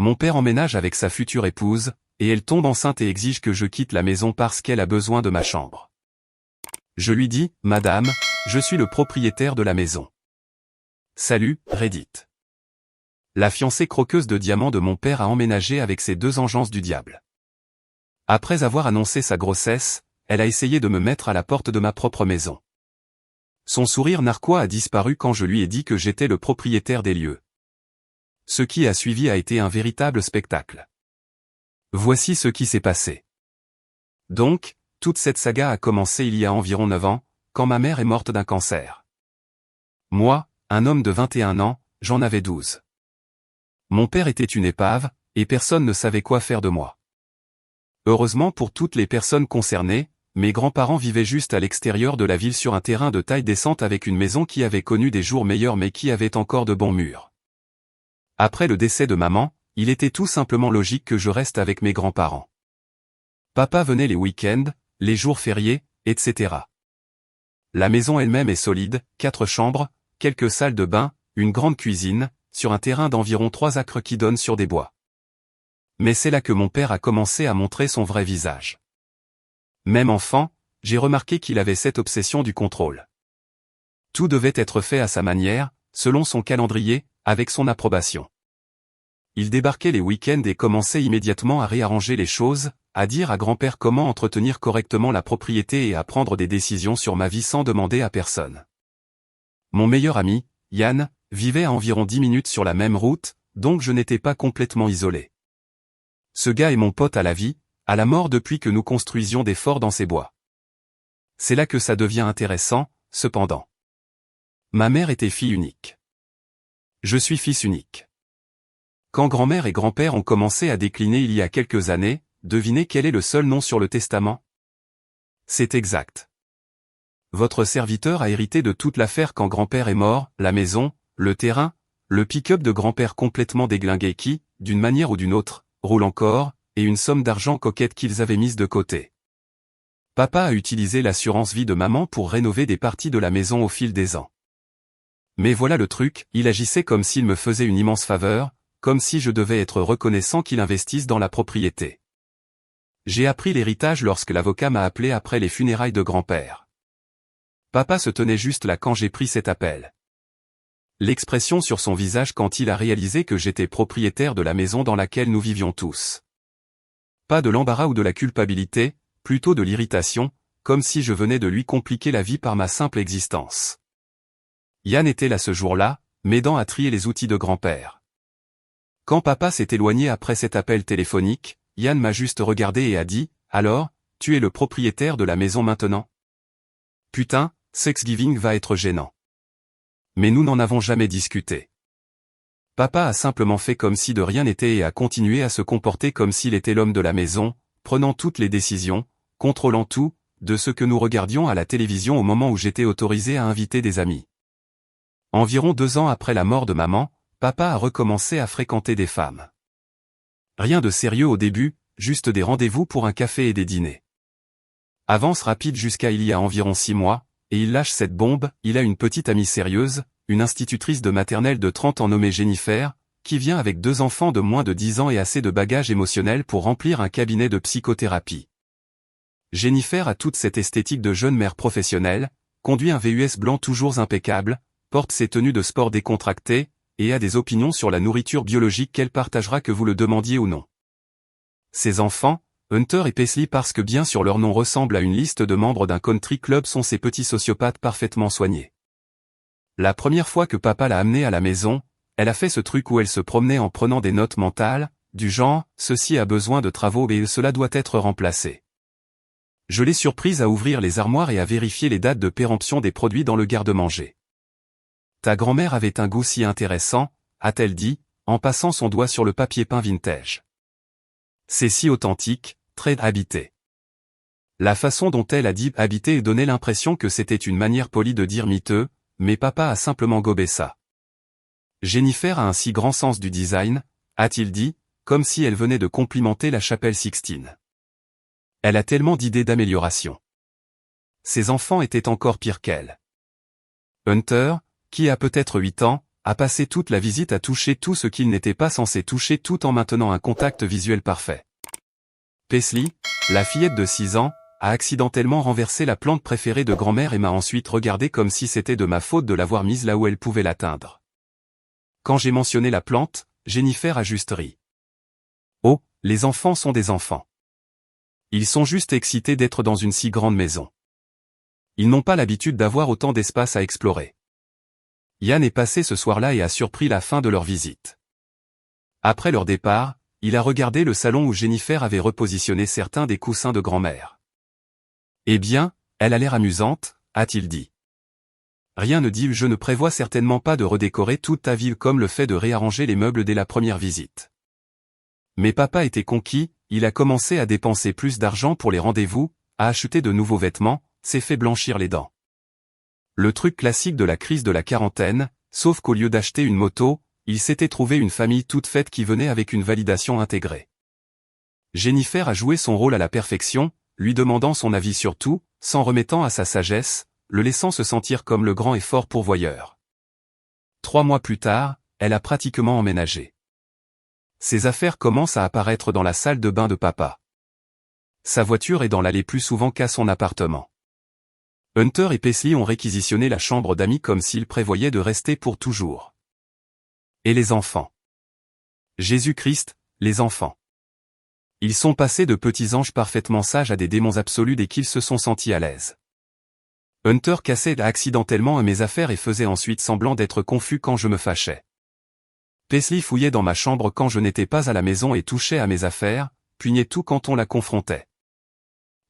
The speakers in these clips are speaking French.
Mon père emménage avec sa future épouse, et elle tombe enceinte et exige que je quitte la maison parce qu'elle a besoin de ma chambre. Je lui dis, Madame, je suis le propriétaire de la maison. Salut, Reddit. La fiancée croqueuse de diamants de mon père a emménagé avec ses 2 engeances du diable. Après avoir annoncé sa grossesse, elle a essayé de me mettre à la porte de ma propre maison. Son sourire narquois a disparu quand je lui ai dit que j'étais le propriétaire des lieux. Ce qui a suivi a été un véritable spectacle. Voici ce qui s'est passé. Donc, toute cette saga a commencé il y a environ 9 ans, quand ma mère est morte d'un cancer. Moi, un homme de 21 ans, j'en avais 12. Mon père était une épave, et personne ne savait quoi faire de moi. Heureusement pour toutes les personnes concernées, mes grands-parents vivaient juste à l'extérieur de la ville sur un terrain de taille décente avec une maison qui avait connu des jours meilleurs mais qui avait encore de bons murs. Après le décès de maman, il était tout simplement logique que je reste avec mes grands-parents. Papa venait les week-ends, les jours fériés, etc. La maison elle-même est solide, 4 chambres, quelques salles de bain, une grande cuisine, sur un terrain d'environ 3 acres qui donne sur des bois. Mais c'est là que mon père a commencé à montrer son vrai visage. Même enfant, j'ai remarqué qu'il avait cette obsession du contrôle. Tout devait être fait à sa manière, selon son calendrier, avec son approbation. Il débarquait les week-ends et commençait immédiatement à réarranger les choses, à dire à grand-père comment entretenir correctement la propriété et à prendre des décisions sur ma vie sans demander à personne. Mon meilleur ami, Yann, vivait à environ 10 minutes sur la même route, donc je n'étais pas complètement isolé. Ce gars est mon pote à la vie, à la mort depuis que nous construisions des forts dans ces bois. C'est là que ça devient intéressant, cependant. Ma mère était fille unique. Je suis fils unique. Quand grand-mère et grand-père ont commencé à décliner il y a quelques années, devinez quel est le seul nom sur le testament? C'est exact. Votre serviteur a hérité de toute l'affaire quand grand-père est mort, la maison, le terrain, le pick-up de grand-père complètement déglingué qui, d'une manière ou d'une autre, roule encore, et une somme d'argent coquette qu'ils avaient mise de côté. Papa a utilisé l'assurance vie de maman pour rénover des parties de la maison au fil des ans. Mais voilà le truc, il agissait comme s'il me faisait une immense faveur, comme si je devais être reconnaissant qu'il investisse dans la propriété. J'ai appris l'héritage lorsque l'avocat m'a appelé après les funérailles de grand-père. Papa se tenait juste là quand j'ai pris cet appel. L'expression sur son visage quand il a réalisé que j'étais propriétaire de la maison dans laquelle nous vivions tous. Pas de l'embarras ou de la culpabilité, plutôt de l'irritation, comme si je venais de lui compliquer la vie par ma simple existence. Yann était là ce jour-là, m'aidant à trier les outils de grand-père. Quand papa s'est éloigné après cet appel téléphonique, Yann m'a juste regardé et a dit, « Alors, tu es le propriétaire de la maison maintenant ?» Putain, Thanksgiving va être gênant. Mais nous n'en avons jamais discuté. Papa a simplement fait comme si de rien n'était et a continué à se comporter comme s'il était l'homme de la maison, prenant toutes les décisions, contrôlant tout, de ce que nous regardions à la télévision au moment où j'étais autorisé à inviter des amis. Environ 2 ans après la mort de maman, papa a recommencé à fréquenter des femmes. Rien de sérieux au début, juste des rendez-vous pour un café et des dîners. Avance rapide jusqu'à il y a environ 6 mois, et il lâche cette bombe, il a une petite amie sérieuse, une institutrice de maternelle de 30 ans nommée Jennifer, qui vient avec 2 enfants de moins de 10 ans et assez de bagages émotionnels pour remplir un cabinet de psychothérapie. Jennifer a toute cette esthétique de jeune mère professionnelle, conduit un VUS blanc toujours impeccable, porte ses tenues de sport décontractées, et a des opinions sur la nourriture biologique qu'elle partagera que vous le demandiez ou non. Ses enfants, Hunter et Paisley parce que bien sûr leur nom ressemble à une liste de membres d'un country club sont ces petits sociopathes parfaitement soignés. La première fois que papa l'a amenée à la maison, elle a fait ce truc où elle se promenait en prenant des notes mentales, du genre, ceci a besoin de travaux et cela doit être remplacé. Je l'ai surprise à ouvrir les armoires et à vérifier les dates de péremption des produits dans le garde-manger. Ta grand-mère avait un goût si intéressant, a-t-elle dit, en passant son doigt sur le papier peint vintage. C'est si authentique, très habité. La façon dont elle a dit habité donnait l'impression que c'était une manière polie de dire miteux, mais papa a simplement gobé ça. Jennifer a un si grand sens du design, a-t-il dit, comme si elle venait de complimenter la chapelle Sixtine. Elle a tellement d'idées d'amélioration. Ses enfants étaient encore pires qu'elle. Hunter, qui a peut-être 8 ans, a passé toute la visite à toucher tout ce qu'il n'était pas censé toucher tout en maintenant un contact visuel parfait. Paisley, la fillette de 6 ans, a accidentellement renversé la plante préférée de grand-mère et m'a ensuite regardé comme si c'était de ma faute de l'avoir mise là où elle pouvait l'atteindre. Quand j'ai mentionné la plante, Jennifer a juste ri. Oh, les enfants sont des enfants. Ils sont juste excités d'être dans une si grande maison. Ils n'ont pas l'habitude d'avoir autant d'espace à explorer. Yann est passé ce soir-là et a surpris la fin de leur visite. Après leur départ, il a regardé le salon où Jennifer avait repositionné certains des coussins de grand-mère. Eh bien, elle a l'air amusante, a-t-il dit. Rien ne dit, je ne prévois certainement pas de redécorer toute ta ville comme le fait de réarranger les meubles dès la première visite. Mais papa était conquis, il a commencé à dépenser plus d'argent pour les rendez-vous, à acheter de nouveaux vêtements, s'est fait blanchir les dents. Le truc classique de la crise de la quarantaine, sauf qu'au lieu d'acheter une moto, il s'était trouvé une famille toute faite qui venait avec une validation intégrée. Jennifer a joué son rôle à la perfection, lui demandant son avis sur tout, s'en remettant à sa sagesse, le laissant se sentir comme le grand et fort pourvoyeur. 3 mois plus tard, elle a pratiquement emménagé. Ses affaires commencent à apparaître dans la salle de bain de papa. Sa voiture est dans l'allée plus souvent qu'à son appartement. Hunter et Paisley ont réquisitionné la chambre d'amis comme s'ils prévoyaient de rester pour toujours. Et les enfants. Jésus-Christ, les enfants. Ils sont passés de petits anges parfaitement sages à des démons absolus dès qu'ils se sont sentis à l'aise. Hunter cassait accidentellement mes affaires et faisait ensuite semblant d'être confus quand je me fâchais. Paisley fouillait dans ma chambre quand je n'étais pas à la maison et touchait à mes affaires, pugnait tout quand on la confrontait.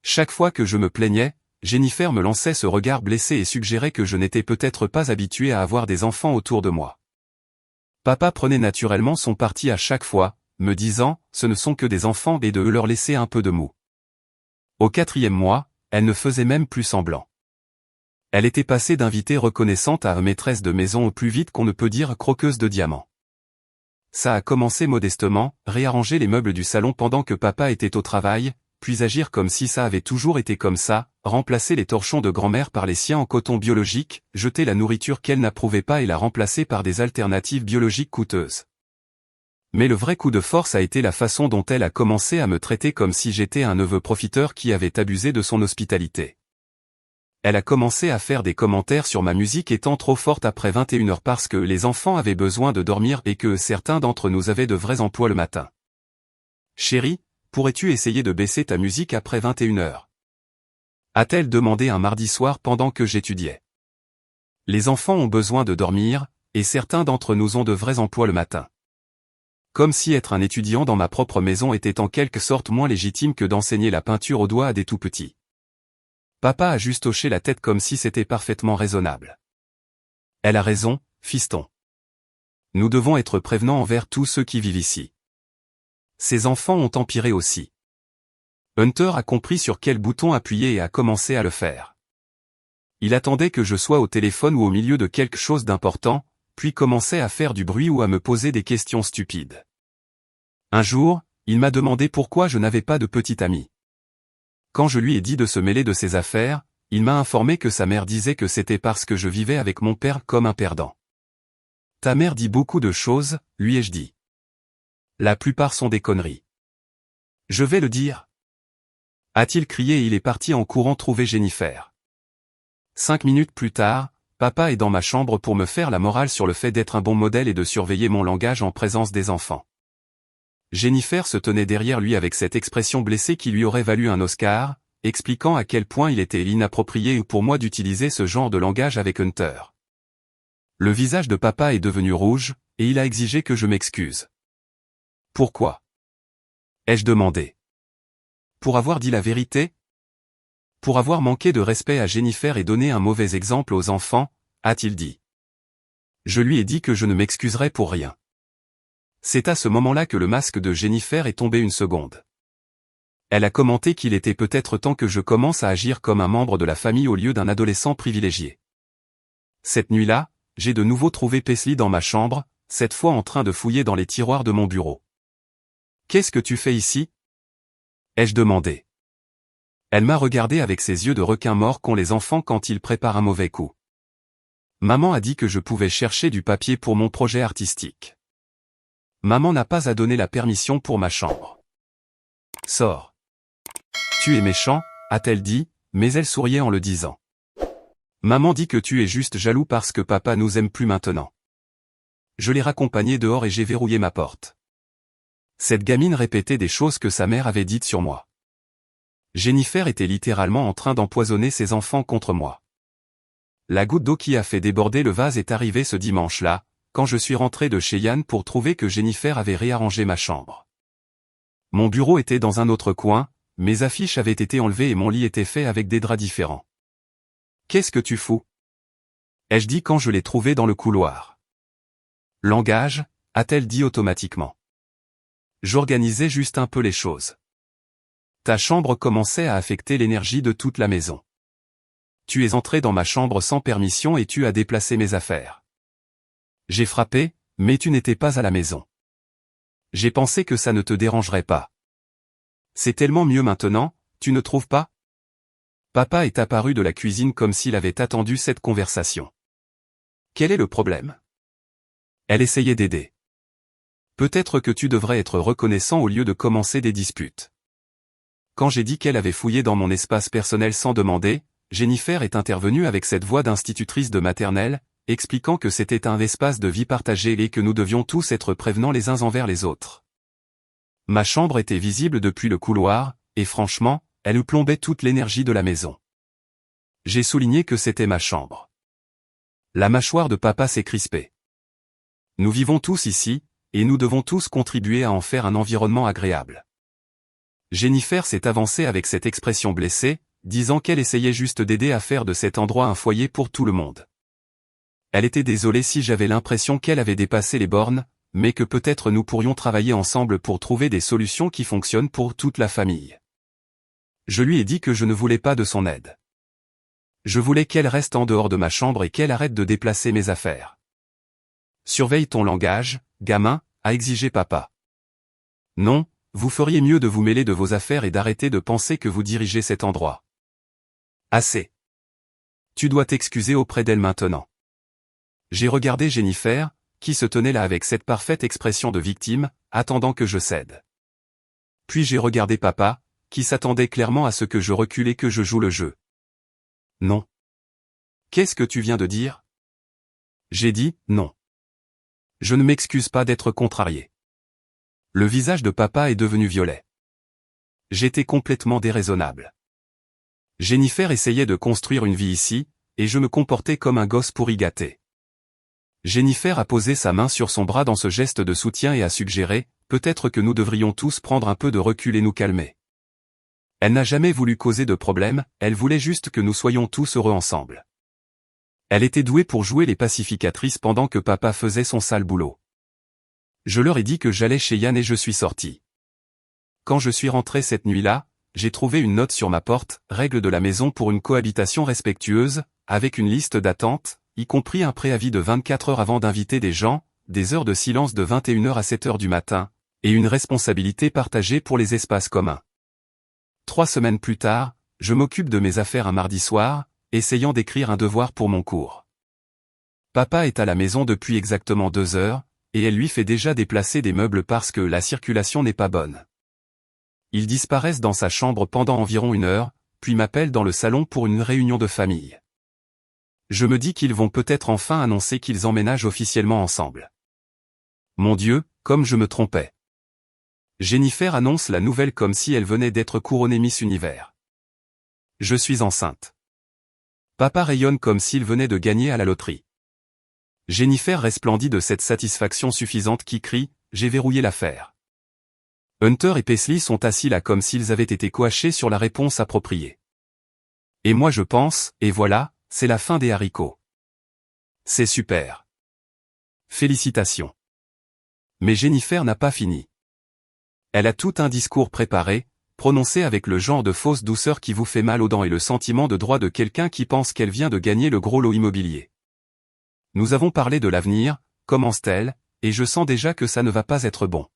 Chaque fois que je me plaignais, Jennifer me lançait ce regard blessé et suggérait que je n'étais peut-être pas habitué à avoir des enfants autour de moi. Papa prenait naturellement son parti à chaque fois, me disant, ce ne sont que des enfants et de leur laisser un peu de mou. Au 4e mois, elle ne faisait même plus semblant. Elle était passée d'invitée reconnaissante à maîtresse de maison au plus vite qu'on ne peut dire croqueuse de diamants. Ça a commencé modestement, réarranger les meubles du salon pendant que papa était au travail, puis agir comme si ça avait toujours été comme ça, remplacer les torchons de grand-mère par les siens en coton biologique, jeter la nourriture qu'elle n'approuvait pas et la remplacer par des alternatives biologiques coûteuses. Mais le vrai coup de force a été la façon dont elle a commencé à me traiter comme si j'étais un neveu profiteur qui avait abusé de son hospitalité. Elle a commencé à faire des commentaires sur ma musique étant trop forte après 21h parce que les enfants avaient besoin de dormir et que certains d'entre nous avaient de vrais emplois le matin. Chérie, pourrais-tu essayer de baisser ta musique après 21h? A-t-elle demandé un mardi soir pendant que j'étudiais. Les enfants ont besoin de dormir, et certains d'entre nous ont de vrais emplois le matin. Comme si être un étudiant dans ma propre maison était en quelque sorte moins légitime que d'enseigner la peinture au doigt à des tout-petits. Papa a juste hoché la tête comme si c'était parfaitement raisonnable. Elle a raison, fiston. Nous devons être prévenants envers tous ceux qui vivent ici. Ces enfants ont empiré aussi. Hunter a compris sur quel bouton appuyer et a commencé à le faire. Il attendait que je sois au téléphone ou au milieu de quelque chose d'important, puis commençait à faire du bruit ou à me poser des questions stupides. Un jour, il m'a demandé pourquoi je n'avais pas de petit ami. Quand je lui ai dit de se mêler de ses affaires, il m'a informé que sa mère disait que c'était parce que je vivais avec mon père comme un perdant. Ta mère dit beaucoup de choses, lui ai-je dit. La plupart sont des conneries. Je vais le dire. A-t-il crié et il est parti en courant trouver Jennifer. 5 minutes plus tard, papa est dans ma chambre pour me faire la morale sur le fait d'être un bon modèle et de surveiller mon langage en présence des enfants. Jennifer se tenait derrière lui avec cette expression blessée qui lui aurait valu un Oscar, expliquant à quel point il était inapproprié pour moi d'utiliser ce genre de langage avec Hunter. Le visage de papa est devenu rouge, et il a exigé que je m'excuse. Pourquoi? Ai-je demandé. Pour avoir dit la vérité? Pour avoir manqué de respect à Jennifer et donné un mauvais exemple aux enfants, a-t-il dit. Je lui ai dit que je ne m'excuserais pour rien. C'est à ce moment-là que le masque de Jennifer est tombé une seconde. Elle a commenté qu'il était peut-être temps que je commence à agir comme un membre de la famille au lieu d'un adolescent privilégié. Cette nuit-là, j'ai de nouveau trouvé Paisley dans ma chambre, cette fois en train de fouiller dans les tiroirs de mon bureau. Qu'est-ce que tu fais ici? Ai-je demandé. Elle m'a regardé avec ses yeux de requin mort qu'ont les enfants quand ils préparent un mauvais coup. Maman a dit que je pouvais chercher du papier pour mon projet artistique. Maman n'a pas à donner la permission pour ma chambre. Sors. Tu es méchant, a-t-elle dit, mais elle souriait en le disant. Maman dit que tu es juste jaloux parce que papa nous aime plus maintenant. Je l'ai raccompagnée dehors et j'ai verrouillé ma porte. Cette gamine répétait des choses que sa mère avait dites sur moi. Jennifer était littéralement en train d'empoisonner ses enfants contre moi. La goutte d'eau qui a fait déborder le vase est arrivée ce dimanche-là, quand je suis rentré de chez Yann pour trouver que Jennifer avait réarrangé ma chambre. Mon bureau était dans un autre coin, mes affiches avaient été enlevées et mon lit était fait avec des draps différents. « Qu'est-ce que tu fous ?» ai-je dit quand je l'ai trouvé dans le couloir. « Langage » a-t-elle dit automatiquement. J'organisais juste un peu les choses. Ta chambre commençait à affecter l'énergie de toute la maison. Tu es entré dans ma chambre sans permission et tu as déplacé mes affaires. J'ai frappé, mais tu n'étais pas à la maison. J'ai pensé que ça ne te dérangerait pas. C'est tellement mieux maintenant, tu ne trouves pas? Papa est apparu de la cuisine comme s'il avait attendu cette conversation. Quel est le problème? Elle essayait d'aider. Peut-être que tu devrais être reconnaissant au lieu de commencer des disputes. Quand j'ai dit qu'elle avait fouillé dans mon espace personnel sans demander, Jennifer est intervenue avec cette voix d'institutrice de maternelle, expliquant que c'était un espace de vie partagé et que nous devions tous être prévenants les uns envers les autres. Ma chambre était visible depuis le couloir, et franchement, elle plombait toute l'énergie de la maison. J'ai souligné que c'était ma chambre. La mâchoire de papa s'est crispée. Nous vivons tous ici, et nous devons tous contribuer à en faire un environnement agréable. Jennifer s'est avancée avec cette expression blessée, disant qu'elle essayait juste d'aider à faire de cet endroit un foyer pour tout le monde. Elle était désolée si j'avais l'impression qu'elle avait dépassé les bornes, mais que peut-être nous pourrions travailler ensemble pour trouver des solutions qui fonctionnent pour toute la famille. Je lui ai dit que je ne voulais pas de son aide. Je voulais qu'elle reste en dehors de ma chambre et qu'elle arrête de déplacer mes affaires. Surveille ton langage, gamin, a exigé papa. Non, vous feriez mieux de vous mêler de vos affaires et d'arrêter de penser que vous dirigez cet endroit. Assez. Tu dois t'excuser auprès d'elle maintenant. J'ai regardé Jennifer, qui se tenait là avec cette parfaite expression de victime, attendant que je cède. Puis j'ai regardé papa, qui s'attendait clairement à ce que je recule et que je joue le jeu. Non. Qu'est-ce que tu viens de dire? J'ai dit, non. Je ne m'excuse pas d'être contrarié. Le visage de papa est devenu violet. J'étais complètement déraisonnable. Jennifer essayait de construire une vie ici, et je me comportais comme un gosse pour y gâter. Jennifer a posé sa main sur son bras dans ce geste de soutien et a suggéré, peut-être que nous devrions tous prendre un peu de recul et nous calmer. Elle n'a jamais voulu causer de problème, elle voulait juste que nous soyons tous heureux ensemble. Elle était douée pour jouer les pacificatrices pendant que papa faisait son sale boulot. Je leur ai dit que j'allais chez Yann et je suis sorti. Quand je suis rentré cette nuit-là, j'ai trouvé une note sur ma porte, règle de la maison pour une cohabitation respectueuse, avec une liste d'attente, y compris un préavis de 24 heures avant d'inviter des gens, des heures de silence de 21h à 7h du matin, et une responsabilité partagée pour les espaces communs. 3 semaines plus tard, je m'occupe de mes affaires un mardi soir, essayant d'écrire un devoir pour mon cours. Papa est à la maison depuis exactement 2 heures, et elle lui fait déjà déplacer des meubles parce que la circulation n'est pas bonne. Ils disparaissent dans sa chambre pendant environ 1 heure, puis m'appellent dans le salon pour une réunion de famille. Je me dis qu'ils vont peut-être enfin annoncer qu'ils emménagent officiellement ensemble. Mon Dieu, comme je me trompais. Jennifer annonce la nouvelle comme si elle venait d'être couronnée Miss Univers. Je suis enceinte. Papa rayonne comme s'il venait de gagner à la loterie. Jennifer resplendit de cette satisfaction suffisante qui crie « J'ai verrouillé l'affaire ». Hunter et Paisley sont assis là comme s'ils avaient été coachés sur la réponse appropriée. Et moi je pense, et voilà, c'est la fin des haricots. C'est super. Félicitations. Mais Jennifer n'a pas fini. Elle a tout un discours préparé, prononcé avec le genre de fausse douceur qui vous fait mal aux dents et le sentiment de droit de quelqu'un qui pense qu'elle vient de gagner le gros lot immobilier. Nous avons parlé de l'avenir, commence-t-elle, et je sens déjà que ça ne va pas être bon.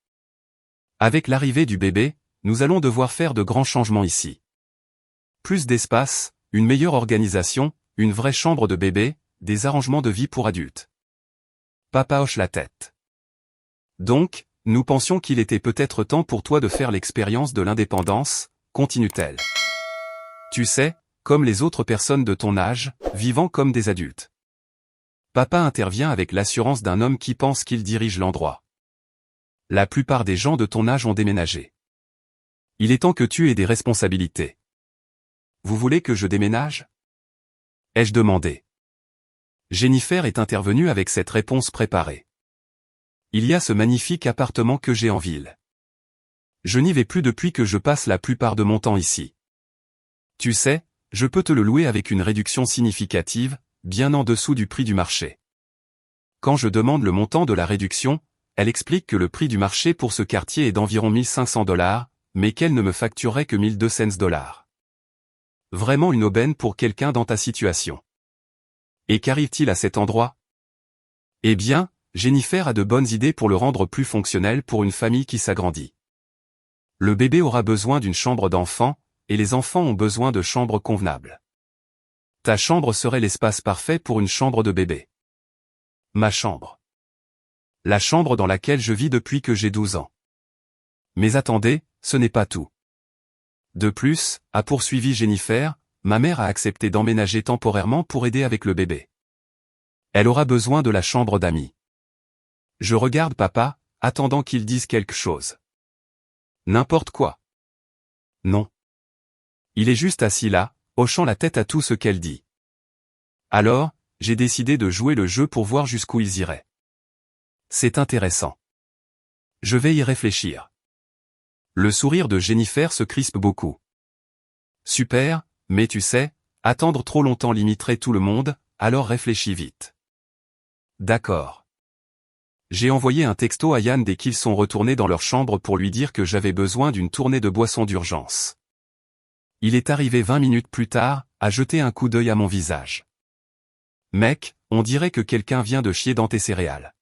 Avec l'arrivée du bébé, nous allons devoir faire de grands changements ici. Plus d'espace, une meilleure organisation, une vraie chambre de bébé, des arrangements de vie pour adultes. Papa hoche la tête. Donc, nous pensions qu'il était peut-être temps pour toi de faire l'expérience de l'indépendance, continue-t-elle. Tu sais, comme les autres personnes de ton âge, vivant comme des adultes. Papa intervient avec l'assurance d'un homme qui pense qu'il dirige l'endroit. La plupart des gens de ton âge ont déménagé. Il est temps que tu aies des responsabilités. Vous voulez que je déménage? Ai-je demandé. Jennifer est intervenue avec cette réponse préparée. Il y a ce magnifique appartement que j'ai en ville. Je n'y vais plus depuis que je passe la plupart de mon temps ici. Tu sais, je peux te le louer avec une réduction significative, bien en dessous du prix du marché. Quand je demande le montant de la réduction, elle explique que le prix du marché pour ce quartier est d'environ $1 500, mais qu'elle ne me facturerait que $1,200. Vraiment une aubaine pour quelqu'un dans ta situation. Et qu'arrive-t-il à cet endroit? Eh bien, Jennifer a de bonnes idées pour le rendre plus fonctionnel pour une famille qui s'agrandit. Le bébé aura besoin d'une chambre d'enfant, et les enfants ont besoin de chambres convenables. Ta chambre serait l'espace parfait pour une chambre de bébé. Ma chambre. La chambre dans laquelle je vis depuis que j'ai 12 ans. Mais attendez, ce n'est pas tout. De plus, a poursuivi Jennifer, ma mère a accepté d'emménager temporairement pour aider avec le bébé. Elle aura besoin de la chambre d'amis. Je regarde papa, attendant qu'il dise quelque chose. N'importe quoi. Non. Il est juste assis là, hochant la tête à tout ce qu'elle dit. Alors, j'ai décidé de jouer le jeu pour voir jusqu'où ils iraient. C'est intéressant. Je vais y réfléchir. Le sourire de Jennifer se crispe beaucoup. Super, mais tu sais, attendre trop longtemps limiterait tout le monde, alors réfléchis vite. D'accord. J'ai envoyé un texto à Yann dès qu'ils sont retournés dans leur chambre pour lui dire que j'avais besoin d'une tournée de boissons d'urgence. Il est arrivé 20 minutes plus tard, a jeté un coup d'œil à mon visage. Mec, on dirait que quelqu'un vient de chier dans tes céréales.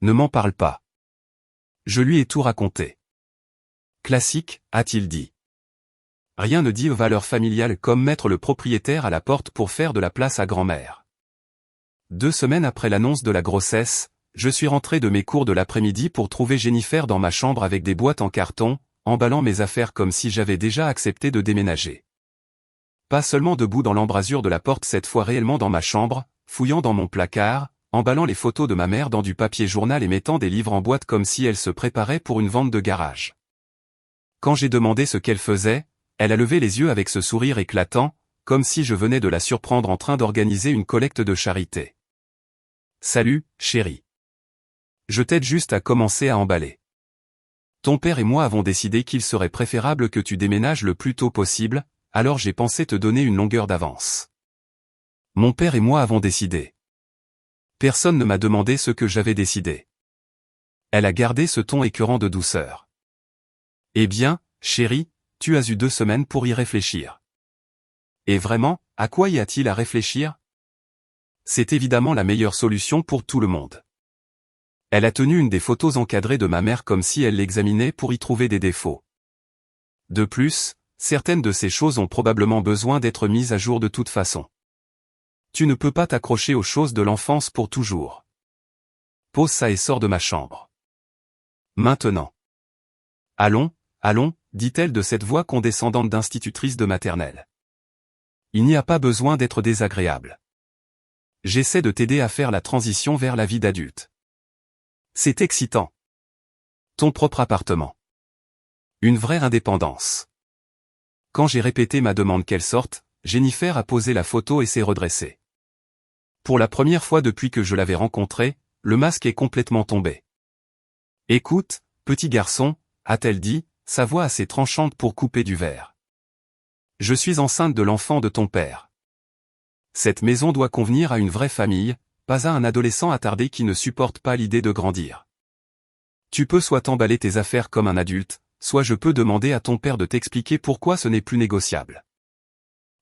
Ne m'en parle pas. Je lui ai tout raconté. Classique, a-t-il dit. Rien ne dit aux valeurs familiales comme mettre le propriétaire à la porte pour faire de la place à grand-mère. 2 semaines après l'annonce de la grossesse, je suis rentré de mes cours de l'après-midi pour trouver Jennifer dans ma chambre avec des boîtes en carton, emballant mes affaires comme si j'avais déjà accepté de déménager. Pas seulement debout dans l'embrasure de la porte, cette fois réellement dans ma chambre, fouillant dans mon placard, emballant les photos de ma mère dans du papier journal et mettant des livres en boîte comme si elle se préparait pour une vente de garage. Quand j'ai demandé ce qu'elle faisait, elle a levé les yeux avec ce sourire éclatant, comme si je venais de la surprendre en train d'organiser une collecte de charité. Salut, chérie. Je t'aide juste à commencer à emballer. Ton père et moi avons décidé qu'il serait préférable que tu déménages le plus tôt possible, alors j'ai pensé te donner une longueur d'avance. Mon père et moi avons décidé. Personne ne m'a demandé ce que j'avais décidé. Elle a gardé ce ton écœurant de douceur. Eh bien, chérie, tu as eu 2 semaines pour y réfléchir. Et vraiment, à quoi y a-t-il à réfléchir? C'est évidemment la meilleure solution pour tout le monde. Elle a tenu une des photos encadrées de ma mère comme si elle l'examinait pour y trouver des défauts. De plus, certaines de ces choses ont probablement besoin d'être mises à jour de toute façon. Tu ne peux pas t'accrocher aux choses de l'enfance pour toujours. Pose ça et sors de ma chambre. Maintenant. Allons, allons, dit-elle de cette voix condescendante d'institutrice de maternelle. Il n'y a pas besoin d'être désagréable. J'essaie de t'aider à faire la transition vers la vie d'adulte. C'est excitant. Ton propre appartement. Une vraie indépendance. Quand j'ai répété ma demande qu'elle sorte, Jennifer a posé la photo et s'est redressée. Pour la première fois depuis que je l'avais rencontrée, le masque est complètement tombé. Écoute, petit garçon, a-t-elle dit, sa voix assez tranchante pour couper du verre. Je suis enceinte de l'enfant de ton père. Cette maison doit convenir à une vraie famille, pas à un adolescent attardé qui ne supporte pas l'idée de grandir. Tu peux soit emballer tes affaires comme un adulte, soit je peux demander à ton père de t'expliquer pourquoi ce n'est plus négociable.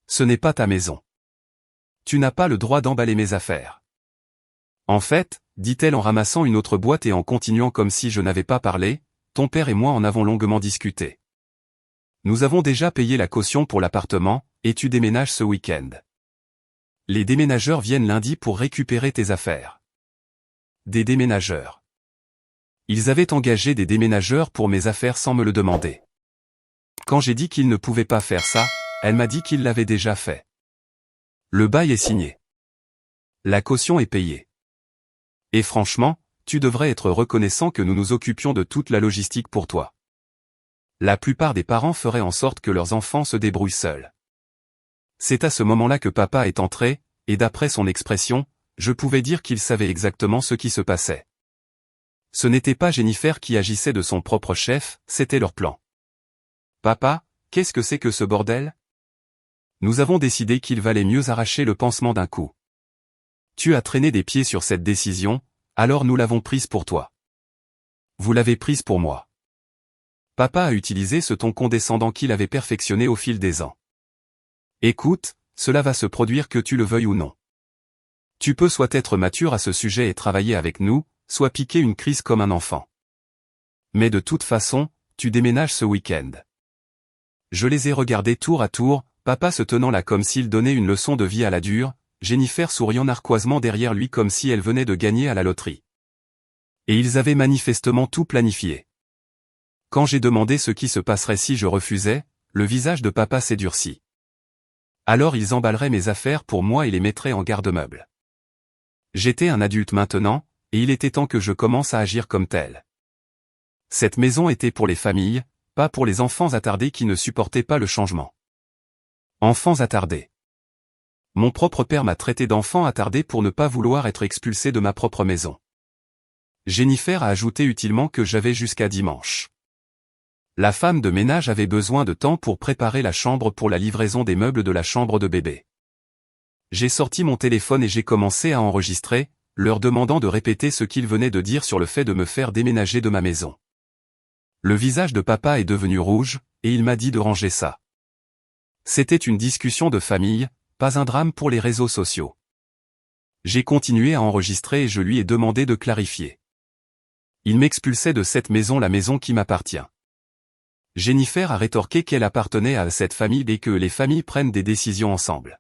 Ce n'est pas ta maison. Tu n'as pas le droit d'emballer mes affaires. En fait, dit-elle en ramassant une autre boîte et en continuant comme si je n'avais pas parlé, ton père et moi en avons longuement discuté. Nous avons déjà payé la caution pour l'appartement, et tu déménages ce week-end. Les déménageurs viennent lundi pour récupérer tes affaires. Des déménageurs. Ils avaient engagé des déménageurs pour mes affaires sans me le demander. Quand j'ai dit qu'ils ne pouvaient pas faire ça, elle m'a dit qu'ils l'avaient déjà fait. Le bail est signé. La caution est payée. Et franchement, tu devrais être reconnaissant que nous nous occupions de toute la logistique pour toi. La plupart des parents feraient en sorte que leurs enfants se débrouillent seuls. C'est à ce moment-là que papa est entré, et d'après son expression, je pouvais dire qu'il savait exactement ce qui se passait. Ce n'était pas Jennifer qui agissait de son propre chef, c'était leur plan. Papa, qu'est-ce que c'est que ce bordel? Nous avons décidé qu'il valait mieux arracher le pansement d'un coup. Tu as traîné des pieds sur cette décision, alors nous l'avons prise pour toi. Vous l'avez prise pour moi. Papa a utilisé ce ton condescendant qu'il avait perfectionné au fil des ans. Écoute, cela va se produire que tu le veuilles ou non. Tu peux soit être mature à ce sujet et travailler avec nous, soit piquer une crise comme un enfant. Mais de toute façon, tu déménages ce week-end. Je les ai regardés tour à tour, papa se tenant là comme s'il donnait une leçon de vie à la dure, Jennifer souriant narquoisement derrière lui comme si elle venait de gagner à la loterie. Et ils avaient manifestement tout planifié. Quand j'ai demandé ce qui se passerait si je refusais, le visage de papa s'est durci. Alors ils emballeraient mes affaires pour moi et les mettraient en garde-meuble. J'étais un adulte maintenant, et il était temps que je commence à agir comme tel. Cette maison était pour les familles, pas pour les enfants attardés qui ne supportaient pas le changement. Enfants attardés. Mon propre père m'a traité d'enfant attardé pour ne pas vouloir être expulsé de ma propre maison. Jennifer a ajouté utilement que j'avais jusqu'à dimanche. La femme de ménage avait besoin de temps pour préparer la chambre pour la livraison des meubles de la chambre de bébé. J'ai sorti mon téléphone et j'ai commencé à enregistrer, leur demandant de répéter ce qu'ils venaient de dire sur le fait de me faire déménager de ma maison. Le visage de papa est devenu rouge, et il m'a dit de ranger ça. C'était une discussion de famille, pas un drame pour les réseaux sociaux. J'ai continué à enregistrer et je lui ai demandé de clarifier. Il m'expulsait de cette maison, la maison qui m'appartient. Jennifer a rétorqué qu'elle appartenait à cette famille et que les familles prennent des décisions ensemble.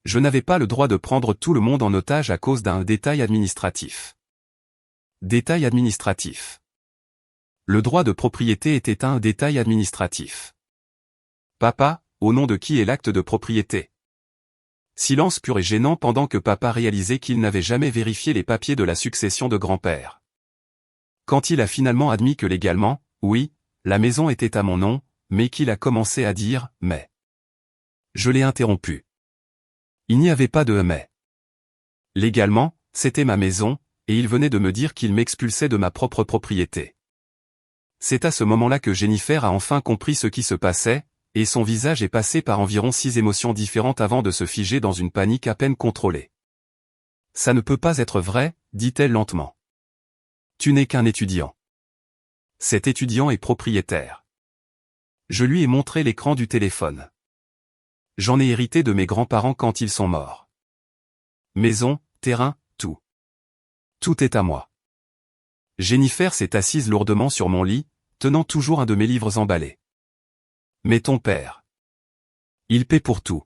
Je n'avais pas le droit de prendre tout le monde en otage à cause d'un détail administratif. Détail administratif. Le droit de propriété était un détail administratif. Papa, au nom de qui est l'acte de propriété? Silence pur et gênant pendant que papa réalisait qu'il n'avait jamais vérifié les papiers de la succession de grand-père. Quand il a finalement admis que légalement, oui, la maison était à mon nom, mais qu'il a commencé à dire « mais ». Je l'ai interrompu. Il n'y avait pas de « mais ». Légalement, c'était ma maison, et il venait de me dire qu'il m'expulsait de ma propre propriété. C'est à ce moment-là que Jennifer a enfin compris ce qui se passait, et son visage est passé par environ 6 émotions différentes avant de se figer dans une panique à peine contrôlée. « Ça ne peut pas être vrai », dit-elle lentement. « Tu n'es qu'un étudiant. Cet étudiant est propriétaire. » Je lui ai montré l'écran du téléphone. J'en ai hérité de mes grands-parents quand ils sont morts. Maison, terrain, tout. Tout est à moi. Jennifer s'est assise lourdement sur mon lit, tenant toujours un de mes livres emballés. Mais ton père. Il paie pour tout.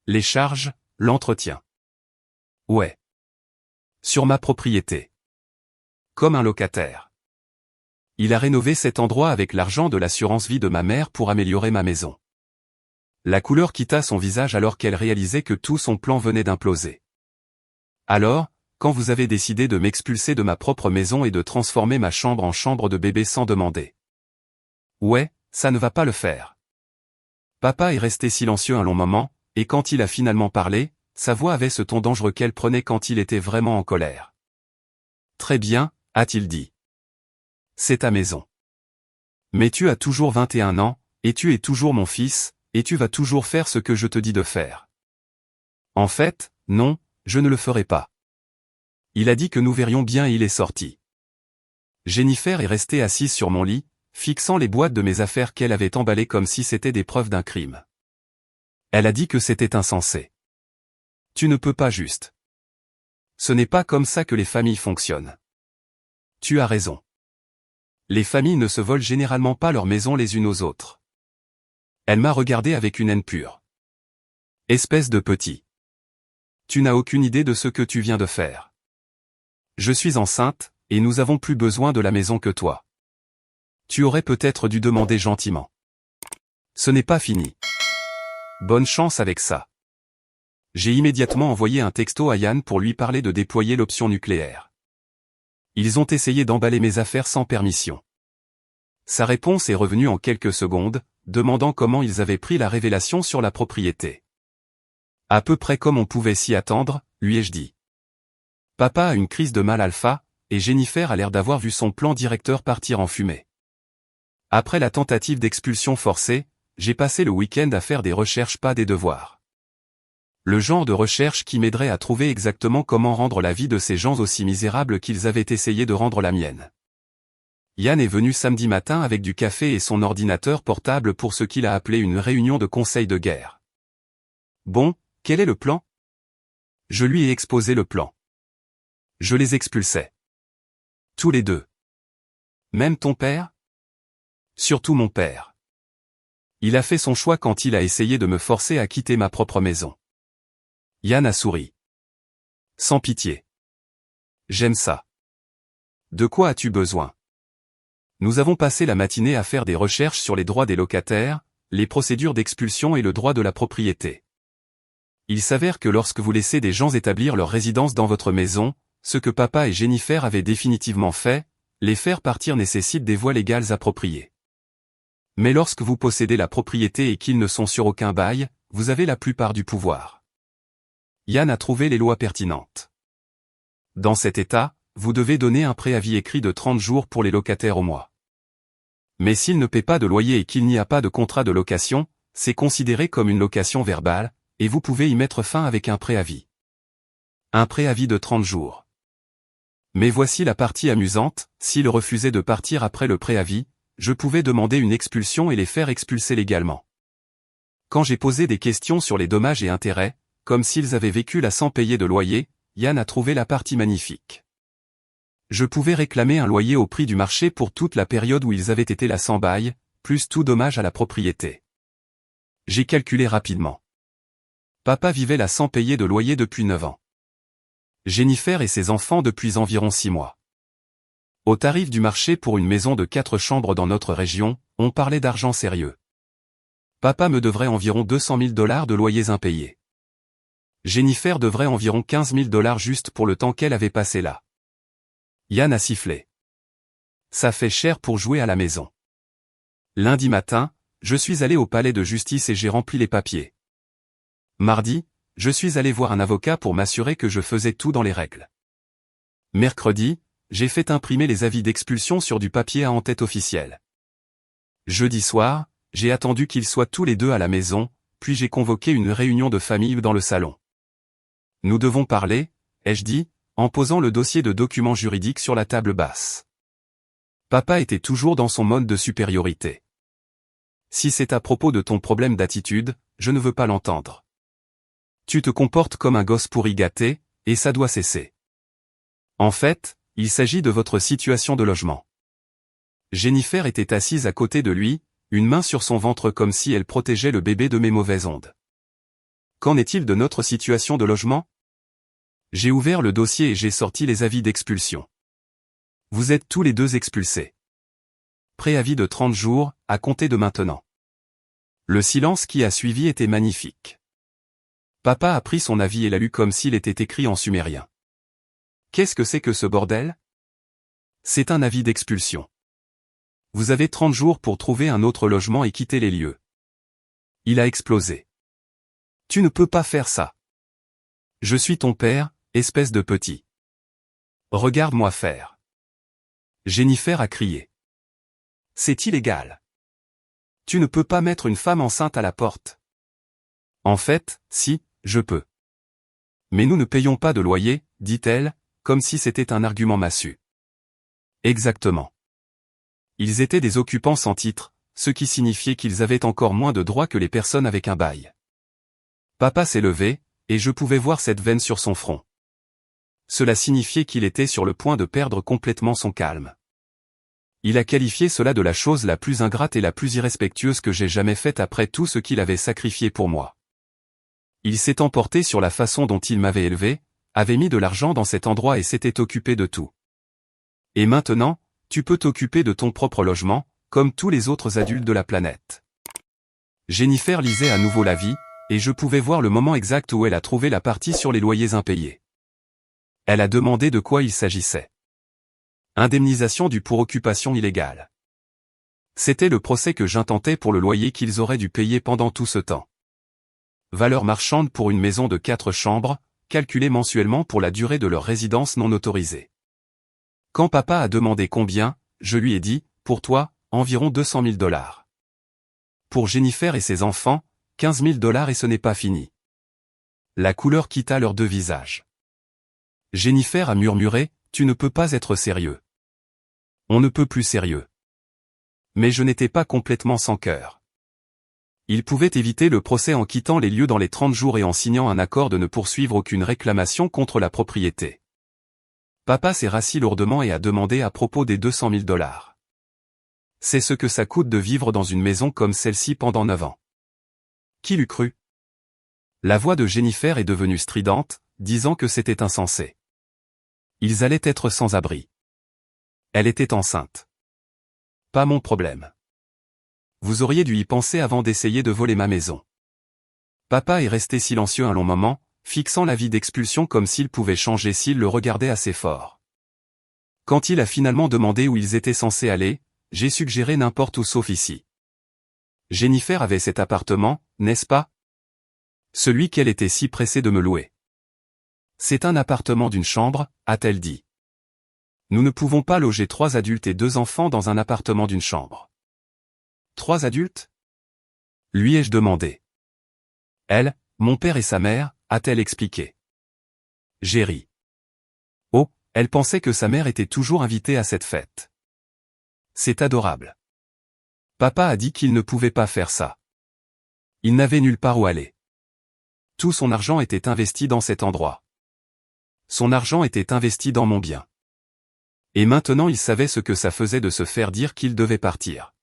Les charges, l'entretien. Ouais. Sur ma propriété. Comme un locataire. Il a rénové cet endroit avec l'argent de l'assurance vie de ma mère pour améliorer ma maison. La couleur quitta son visage alors qu'elle réalisait que tout son plan venait d'imploser. Alors, quand vous avez décidé de m'expulser de ma propre maison et de transformer ma chambre en chambre de bébé sans demander. Ouais, ça ne va pas le faire. Papa est resté silencieux un long moment, et quand il a finalement parlé, sa voix avait ce ton dangereux qu'elle prenait quand il était vraiment en colère. Très bien, a-t-il dit. C'est ta maison. Mais tu as toujours 21 ans, et tu es toujours mon fils, et tu vas toujours faire ce que je te dis de faire. En fait, non, je ne le ferai pas. Il a dit que nous verrions bien et il est sorti. Jennifer est restée assise sur mon lit, fixant les boîtes de mes affaires qu'elle avait emballées comme si c'était des preuves d'un crime. Elle a dit que c'était insensé. Tu ne peux pas juste. Ce n'est pas comme ça que les familles fonctionnent. Tu as raison. Les familles ne se volent généralement pas leurs maisons les unes aux autres. Elle m'a regardé avec une haine pure. Espèce de petit. Tu n'as aucune idée de ce que tu viens de faire. Je suis enceinte, et nous avons plus besoin de la maison que toi. Tu aurais peut-être dû demander gentiment. Ce n'est pas fini. Bonne chance avec ça. J'ai immédiatement envoyé un texto à Yann pour lui parler de déployer l'option nucléaire. Ils ont essayé d'emballer mes affaires sans permission. Sa réponse est revenue en quelques secondes, demandant comment ils avaient pris la révélation sur la propriété. À peu près comme on pouvait s'y attendre, lui ai-je dit. Papa a une crise de mal alpha, et Jennifer a l'air d'avoir vu son plan directeur partir en fumée. Après la tentative d'expulsion forcée, j'ai passé le week-end à faire des recherches, pas des devoirs. Le genre de recherche qui m'aiderait à trouver exactement comment rendre la vie de ces gens aussi misérable qu'ils avaient essayé de rendre la mienne. Yann est venu samedi matin avec du café et son ordinateur portable pour ce qu'il a appelé une réunion de conseil de guerre. Bon, quel est le plan? Je lui ai exposé le plan. Je les expulsais. Tous les deux. Même ton père? Surtout mon père. Il a fait son choix quand il a essayé de me forcer à quitter ma propre maison. Yann a souri. Sans pitié. J'aime ça. De quoi as-tu besoin? Nous avons passé la matinée à faire des recherches sur les droits des locataires, les procédures d'expulsion et le droit de la propriété. Il s'avère que lorsque vous laissez des gens établir leur résidence dans votre maison, ce que papa et Jennifer avaient définitivement fait, les faire partir nécessite des voies légales appropriées. Mais lorsque vous possédez la propriété et qu'ils ne sont sur aucun bail, vous avez la plupart du pouvoir. Yann a trouvé les lois pertinentes. Dans cet état, vous devez donner un préavis écrit de 30 jours pour les locataires au mois. Mais s'ils ne paient pas de loyer et qu'il n'y a pas de contrat de location, c'est considéré comme une location verbale, et vous pouvez y mettre fin avec un préavis. Un préavis de 30 jours. Mais voici la partie amusante, s'ils refusaient de partir après le préavis, je pouvais demander une expulsion et les faire expulser légalement. Quand j'ai posé des questions sur les dommages et intérêts, comme s'ils avaient vécu là sans payer de loyer, Yann a trouvé la partie magnifique. Je pouvais réclamer un loyer au prix du marché pour toute la période où ils avaient été là sans bail, plus tout dommage à la propriété. J'ai calculé rapidement. Papa vivait là sans payer de loyer depuis 9 ans. Jennifer et ses enfants depuis environ 6 mois. Au tarif du marché pour une maison de 4 chambres dans notre région, on parlait d'argent sérieux. Papa me devrait environ $200 000 de loyers impayés. Jennifer devrait environ $15 000 juste pour le temps qu'elle avait passé là. Yann a sifflé. Ça fait cher pour jouer à la maison. Lundi matin, je suis allé au palais de justice et j'ai rempli les papiers. Mardi, je suis allé voir un avocat pour m'assurer que je faisais tout dans les règles. Mercredi, j'ai fait imprimer les avis d'expulsion sur du papier à en-tête officielle. Jeudi soir, j'ai attendu qu'ils soient tous les deux à la maison, puis j'ai convoqué une réunion de famille dans le salon. Nous devons parler, ai-je dit, en posant le dossier de documents juridiques sur la table basse. Papa était toujours dans son mode de supériorité. Si c'est à propos de ton problème d'attitude, je ne veux pas l'entendre. Tu te comportes comme un gosse pourri gâté, et ça doit cesser. En fait, il s'agit de votre situation de logement. Jennifer était assise à côté de lui, une main sur son ventre comme si elle protégeait le bébé de mes mauvaises ondes. Qu'en est-il de notre situation de logement? J'ai ouvert le dossier et j'ai sorti les avis d'expulsion. Vous êtes tous les deux expulsés. Préavis de 30 jours, à compter de maintenant. Le silence qui a suivi était magnifique. Papa a pris son avis et l'a lu comme s'il était écrit en sumérien. Qu'est-ce que c'est que ce bordel? C'est un avis d'expulsion. Vous avez 30 jours pour trouver un autre logement et quitter les lieux. Il a explosé. Tu ne peux pas faire ça. Je suis ton père, espèce de petit. Regarde-moi faire. Jennifer a crié. C'est illégal. Tu ne peux pas mettre une femme enceinte à la porte. En fait, si, je peux. Mais nous ne payons pas de loyer, dit-elle, comme si c'était un argument massu. Exactement. Ils étaient des occupants sans titre, ce qui signifiait qu'ils avaient encore moins de droits que les personnes avec un bail. Papa s'est levé, et je pouvais voir cette veine sur son front. Cela signifiait qu'il était sur le point de perdre complètement son calme. Il a qualifié cela de la chose la plus ingrate et la plus irrespectueuse que j'ai jamais faite après tout ce qu'il avait sacrifié pour moi. Il s'est emporté sur la façon dont il m'avait élevé, avait mis de l'argent dans cet endroit et s'était occupé de tout. Et maintenant, tu peux t'occuper de ton propre logement, comme tous les autres adultes de la planète. Jennifer lisait à nouveau l'avis, et je pouvais voir le moment exact où elle a trouvé la partie sur les loyers impayés. Elle a demandé de quoi il s'agissait. Indemnisation due pour occupation illégale. C'était le procès que j'intentais pour le loyer qu'ils auraient dû payer pendant tout ce temps. Valeur marchande pour une maison de 4 chambres, calculée mensuellement pour la durée de leur résidence non autorisée. Quand papa a demandé combien, je lui ai dit, pour toi, environ 200 000 $. Pour Jennifer et ses enfants, 15 000 $ et ce n'est pas fini. La couleur quitta leurs deux visages. Jennifer a murmuré, tu ne peux pas être sérieux. On ne peut plus sérieux. Mais je n'étais pas complètement sans cœur. Il pouvait éviter le procès en quittant les lieux dans les 30 jours et en signant un accord de ne poursuivre aucune réclamation contre la propriété. Papa s'est rassis lourdement et a demandé à propos des 200 000 $. C'est ce que ça coûte de vivre dans une maison comme celle-ci pendant 9 ans. Qui l'eût cru? La voix de Jennifer est devenue stridente, disant que c'était insensé. Ils allaient être sans abri. Elle était enceinte. Pas mon problème. Vous auriez dû y penser avant d'essayer de voler ma maison. Papa est resté silencieux un long moment, fixant l'avis d'expulsion comme s'il pouvait changer s'il le regardait assez fort. Quand il a finalement demandé où ils étaient censés aller, j'ai suggéré n'importe où sauf ici. Jennifer avait cet appartement, n'est-ce pas? Celui qu'elle était si pressée de me louer. C'est un appartement d'une chambre, a-t-elle dit. Nous ne pouvons pas loger 3 adultes et 2 enfants dans un appartement d'une chambre. 3 adultes? Lui ai-je demandé. Elle, mon père et sa mère, a-t-elle expliqué. J'ai ri. Oh, elle pensait que sa mère était toujours invitée à cette fête. C'est adorable. Papa a dit qu'il ne pouvait pas faire ça. Il n'avait nulle part où aller. Tout son argent était investi dans cet endroit. Son argent était investi dans mon bien. Et maintenant il savait ce que ça faisait de se faire dire qu'il devait partir.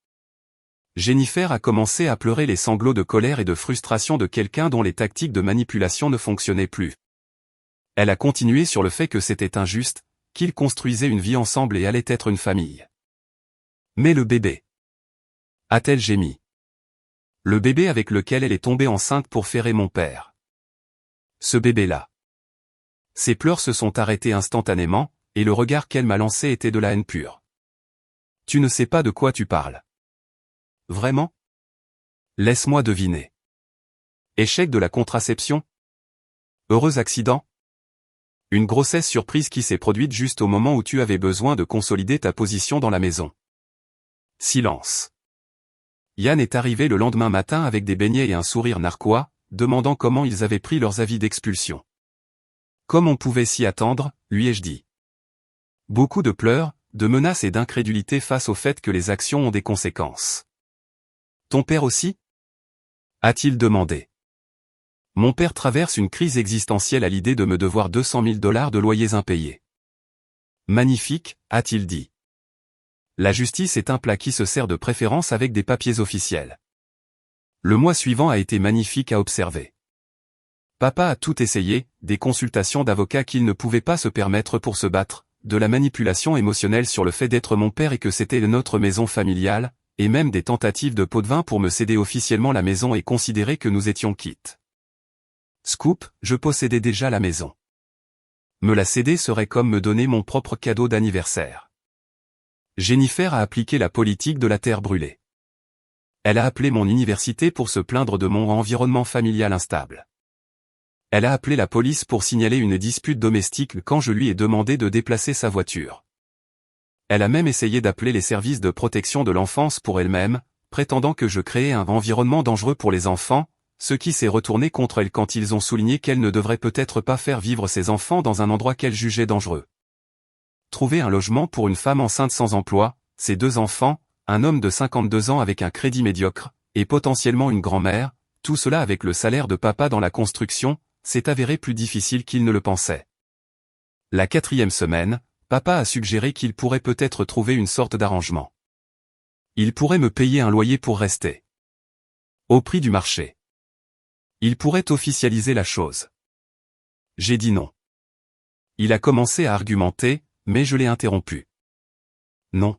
Jennifer a commencé à pleurer les sanglots de colère et de frustration de quelqu'un dont les tactiques de manipulation ne fonctionnaient plus. Elle a continué sur le fait que c'était injuste, qu'ils construisaient une vie ensemble et allaient être une famille. Mais le bébé? A-t-elle gémi. Le bébé avec lequel elle est tombée enceinte pour ferrer mon père. Ce bébé-là. Ses pleurs se sont arrêtés instantanément, et le regard qu'elle m'a lancé était de la haine pure. Tu ne sais pas de quoi tu parles. Vraiment? Laisse-moi deviner. Échec de la contraception? Heureux accident? Une grossesse surprise qui s'est produite juste au moment où tu avais besoin de consolider ta position dans la maison. Silence. Yann est arrivé le lendemain matin avec des beignets et un sourire narquois, demandant comment ils avaient pris leurs avis d'expulsion. Comme on pouvait s'y attendre, lui ai-je dit. Beaucoup de pleurs, de menaces et d'incrédulité face au fait que les actions ont des conséquences. Ton père aussi? A-t-il demandé. Mon père traverse une crise existentielle à l'idée de me devoir 200 000 $ de loyers impayés. Magnifique, a-t-il dit. La justice est un plat qui se sert de préférence avec des papiers officiels. Le mois suivant a été magnifique à observer. Papa a tout essayé, des consultations d'avocats qu'il ne pouvait pas se permettre pour se battre, de la manipulation émotionnelle sur le fait d'être mon père et que c'était notre maison familiale, et même des tentatives de pot de vin pour me céder officiellement la maison et considérer que nous étions quittes. Scoop, je possédais déjà la maison. Me la céder serait comme me donner mon propre cadeau d'anniversaire. Jennifer a appliqué la politique de la terre brûlée. Elle a appelé mon université pour se plaindre de mon environnement familial instable. Elle a appelé la police pour signaler une dispute domestique quand je lui ai demandé de déplacer sa voiture. Elle a même essayé d'appeler les services de protection de l'enfance pour elle-même, prétendant que je créais un environnement dangereux pour les enfants, ce qui s'est retourné contre elle quand ils ont souligné qu'elle ne devrait peut-être pas faire vivre ses enfants dans un endroit qu'elle jugeait dangereux. Trouver un logement pour une femme enceinte sans emploi, ses 2 enfants, un homme de 52 ans avec un crédit médiocre, et potentiellement une grand-mère, tout cela avec le salaire de papa dans la construction, s'est avéré plus difficile qu'il ne le pensait. La 4e semaine, papa a suggéré qu'il pourrait peut-être trouver une sorte d'arrangement. Il pourrait me payer un loyer pour rester. Au prix du marché. Il pourrait officialiser la chose. J'ai dit non. Il a commencé à argumenter, mais je l'ai interrompu. Non.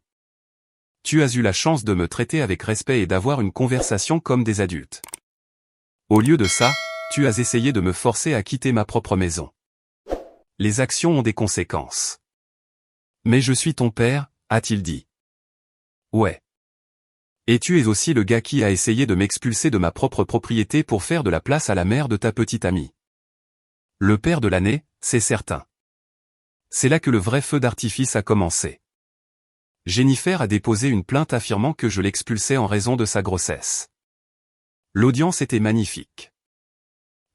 Tu as eu la chance de me traiter avec respect et d'avoir une conversation comme des adultes. Au lieu de ça, tu as essayé de me forcer à quitter ma propre maison. Les actions ont des conséquences. Mais je suis ton père, a-t-il dit. Ouais. Et tu es aussi le gars qui a essayé de m'expulser de ma propre propriété pour faire de la place à la mère de ta petite amie. Le père de l'année, c'est certain. C'est là que le vrai feu d'artifice a commencé. Jennifer a déposé une plainte affirmant que je l'expulsais en raison de sa grossesse. L'audience était magnifique.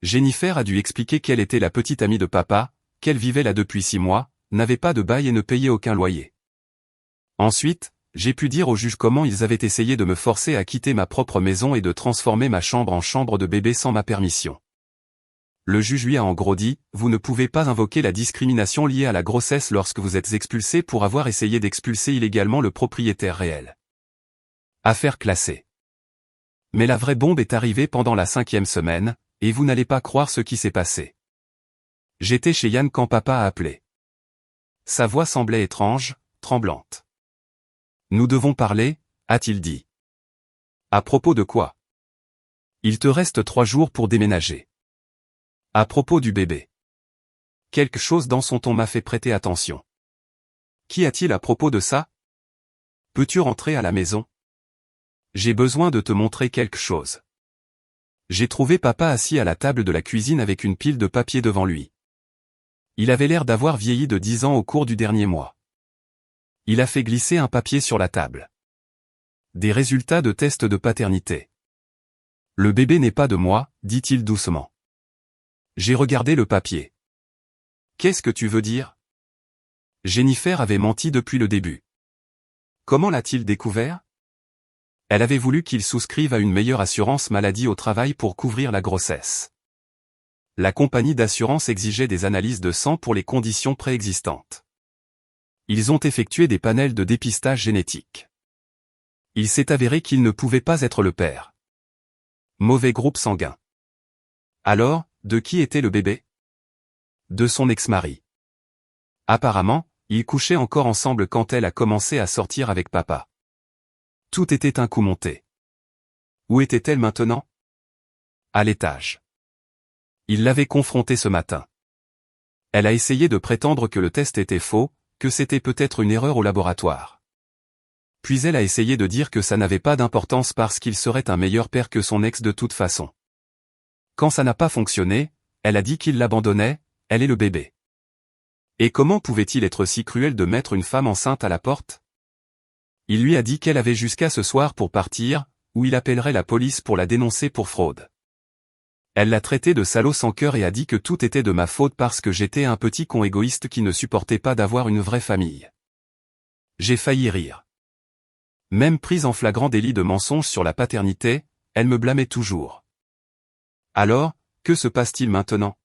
Jennifer a dû expliquer qu'elle était la petite amie de papa, qu'elle vivait là depuis 6 mois, n'avait pas de bail et ne payait aucun loyer. Ensuite, j'ai pu dire au juge comment ils avaient essayé de me forcer à quitter ma propre maison et de transformer ma chambre en chambre de bébé sans ma permission. Le juge lui a en gros dit, vous ne pouvez pas invoquer la discrimination liée à la grossesse lorsque vous êtes expulsé pour avoir essayé d'expulser illégalement le propriétaire réel. Affaire classée. Mais la vraie bombe est arrivée pendant la 5e semaine, et vous n'allez pas croire ce qui s'est passé. J'étais chez Yann quand papa a appelé. Sa voix semblait étrange, tremblante. Nous devons parler, a-t-il dit. À propos de quoi? Il te reste 3 jours pour déménager. À propos du bébé. Quelque chose dans son ton m'a fait prêter attention. Qu'y a-t-il à propos de ça? Peux-tu rentrer à la maison? J'ai besoin de te montrer quelque chose. J'ai trouvé papa assis à la table de la cuisine avec une pile de papier devant lui. Il avait l'air d'avoir vieilli de 10 ans au cours du dernier mois. Il a fait glisser un papier sur la table. Des résultats de tests de paternité. Le bébé n'est pas de moi, dit-il doucement. J'ai regardé le papier. Qu'est-ce que tu veux dire? Jennifer avait menti depuis le début. Comment l'a-t-il découvert? Elle avait voulu qu'il souscrive à une meilleure assurance maladie au travail pour couvrir la grossesse. La compagnie d'assurance exigeait des analyses de sang pour les conditions préexistantes. Ils ont effectué des panels de dépistage génétique. Il s'est avéré qu'il ne pouvait pas être le père. Mauvais groupe sanguin. Alors, de qui était le bébé? De son ex-mari. Apparemment, ils couchaient encore ensemble quand elle a commencé à sortir avec papa. Tout était un coup monté. Où était-elle maintenant? À l'étage. Il l'avait confrontée ce matin. Elle a essayé de prétendre que le test était faux, que c'était peut-être une erreur au laboratoire. Puis elle a essayé de dire que ça n'avait pas d'importance parce qu'il serait un meilleur père que son ex de toute façon. Quand ça n'a pas fonctionné, elle a dit qu'il l'abandonnait, elle et le bébé. Et comment pouvait-il être si cruel de mettre une femme enceinte à la porte? Il lui a dit qu'elle avait jusqu'à ce soir pour partir, ou il appellerait la police pour la dénoncer pour fraude. Elle l'a traité de salaud sans cœur et a dit que tout était de ma faute parce que j'étais un petit con égoïste qui ne supportait pas d'avoir une vraie famille. J'ai failli rire. Même prise en flagrant délit de mensonge sur la paternité, elle me blâmait toujours. Alors, que se passe-t-il maintenant?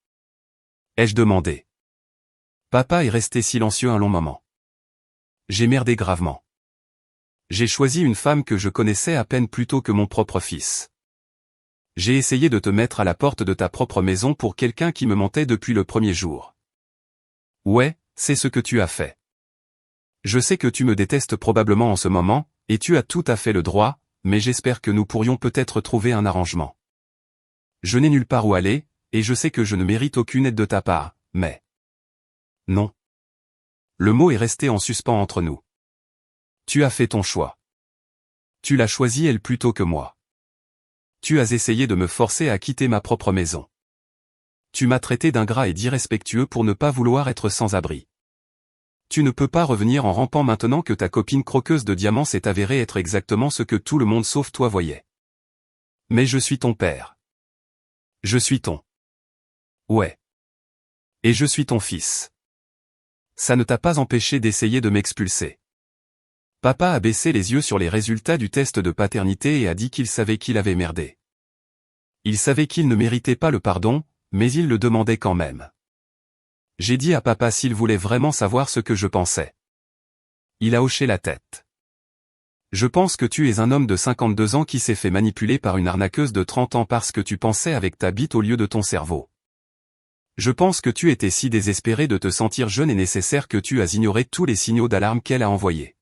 Ai-je demandé. Papa est resté silencieux un long moment. J'ai merdé gravement. J'ai choisi une femme que je connaissais à peine plus tôt que mon propre fils. J'ai essayé de te mettre à la porte de ta propre maison pour quelqu'un qui me mentait depuis le premier jour. Ouais, c'est ce que tu as fait. Je sais que tu me détestes probablement en ce moment, et tu as tout à fait le droit, mais j'espère que nous pourrions peut-être trouver un arrangement. Je n'ai nulle part où aller, et je sais que je ne mérite aucune aide de ta part, mais... Non. Le mot est resté en suspens entre nous. Tu as fait ton choix. Tu l'as choisi elle plutôt que moi. Tu as essayé de me forcer à quitter ma propre maison. Tu m'as traité d'ingrat et d'irrespectueux pour ne pas vouloir être sans abri. Tu ne peux pas revenir en rampant maintenant que ta copine croqueuse de diamants s'est avérée être exactement ce que tout le monde sauf toi voyait. Mais je suis ton père. Je suis ton... Ouais. Et je suis ton fils. Ça ne t'a pas empêché d'essayer de m'expulser. Papa a baissé les yeux sur les résultats du test de paternité et a dit qu'il savait qu'il avait merdé. Il savait qu'il ne méritait pas le pardon, mais il le demandait quand même. J'ai dit à papa s'il voulait vraiment savoir ce que je pensais. Il a hoché la tête. Je pense que tu es un homme de 52 ans qui s'est fait manipuler par une arnaqueuse de 30 ans parce que tu pensais avec ta bite au lieu de ton cerveau. Je pense que tu étais si désespéré de te sentir jeune et nécessaire que tu as ignoré tous les signaux d'alarme qu'elle a envoyés.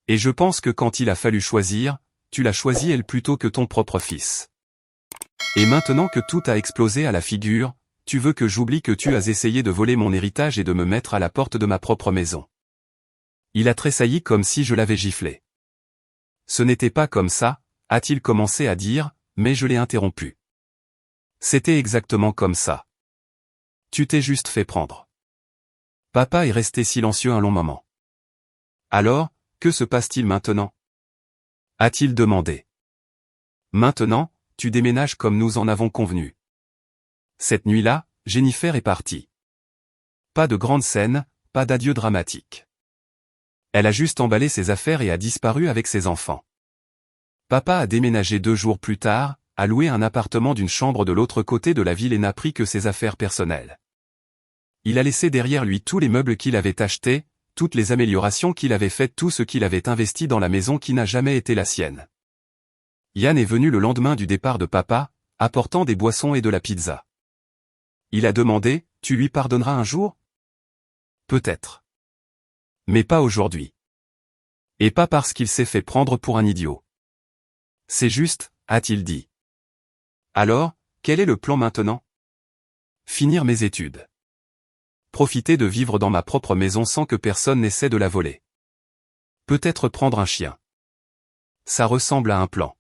Et je pense que quand il a fallu choisir, tu l'as choisi elle plutôt que ton propre fils. Et maintenant que tout a explosé à la figure, tu veux que j'oublie que tu as essayé de voler mon héritage et de me mettre à la porte de ma propre maison. Il a tressailli comme si je l'avais giflé. Ce n'était pas comme ça, a-t-il commencé à dire, mais je l'ai interrompu. C'était exactement comme ça. Tu t'es juste fait prendre. Papa est resté silencieux un long moment. Alors, que se passe-t-il maintenant? A-t-il demandé. Maintenant, tu déménages comme nous en avons convenu. Cette nuit-là, Jennifer est partie. Pas de grande scène, pas d'adieu dramatique. Elle a juste emballé ses affaires et a disparu avec ses enfants. Papa a déménagé 2 jours plus tard, a loué un appartement d'une chambre de l'autre côté de la ville et n'a pris que ses affaires personnelles. Il a laissé derrière lui tous les meubles qu'il avait achetés, toutes les améliorations qu'il avait faites, tout ce qu'il avait investi dans la maison qui n'a jamais été la sienne. Yann est venu le lendemain du départ de papa, apportant des boissons et de la pizza. Il a demandé, tu lui pardonneras un jour? Peut-être. Mais pas aujourd'hui. Et pas parce qu'il s'est fait prendre pour un idiot. C'est juste, a-t-il dit. Alors, quel est le plan maintenant? Finir mes études. Profiter de vivre dans ma propre maison sans que personne n'essaie de la voler. Peut-être prendre un chien. Ça ressemble à un plan.